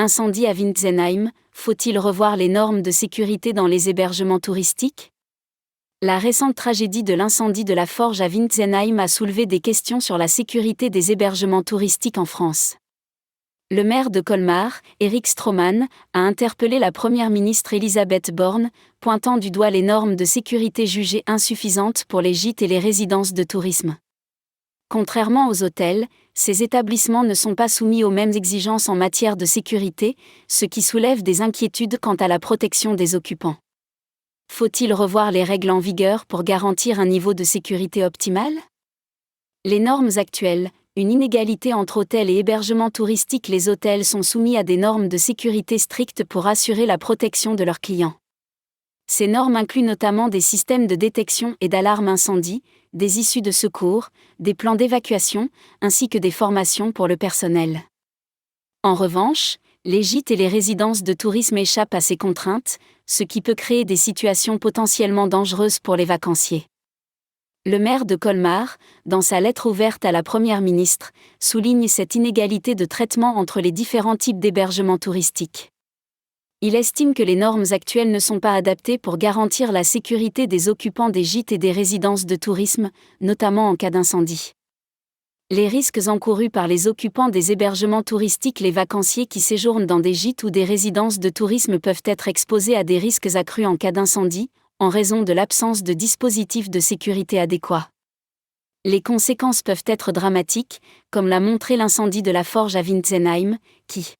L'incendie à Wintzenheim, faut-il revoir les normes de sécurité dans les hébergements touristiques ? La récente tragédie de l'incendie de la forge à Wintzenheim a soulevé des questions sur la sécurité des hébergements touristiques en France. Le maire de Colmar, Éric Stroman, a interpellé la première ministre Elisabeth Borne, pointant du doigt les normes de sécurité jugées insuffisantes pour les gîtes et les résidences de tourisme. Contrairement aux hôtels, ces établissements ne sont pas soumis aux mêmes exigences en matière de sécurité, ce qui soulève des inquiétudes quant à la protection des occupants. Faut-il revoir les règles en vigueur pour garantir un niveau de sécurité optimal ? Les normes actuelles, une inégalité entre hôtels et hébergements touristiques. Les hôtels sont soumis à des normes de sécurité strictes pour assurer la protection de leurs clients. Ces normes incluent notamment des systèmes de détection et d'alarme incendie, des issues de secours, des plans d'évacuation, ainsi que des formations pour le personnel. En revanche, les gîtes et les résidences de tourisme échappent à ces contraintes, ce qui peut créer des situations potentiellement dangereuses pour les vacanciers. Le maire de Colmar, dans sa lettre ouverte à la Première ministre, souligne cette inégalité de traitement entre les différents types d'hébergements touristiques. Il estime que les normes actuelles ne sont pas adaptées pour garantir la sécurité des occupants des gîtes et des résidences de tourisme, notamment en cas d'incendie. Les risques encourus par les occupants des hébergements touristiques. Les vacanciers qui séjournent dans des gîtes ou des résidences de tourisme peuvent être exposés à des risques accrus en cas d'incendie, en raison de l'absence de dispositifs de sécurité adéquats. Les conséquences peuvent être dramatiques, comme l'a montré l'incendie de la forge à Wintzenheim, qui,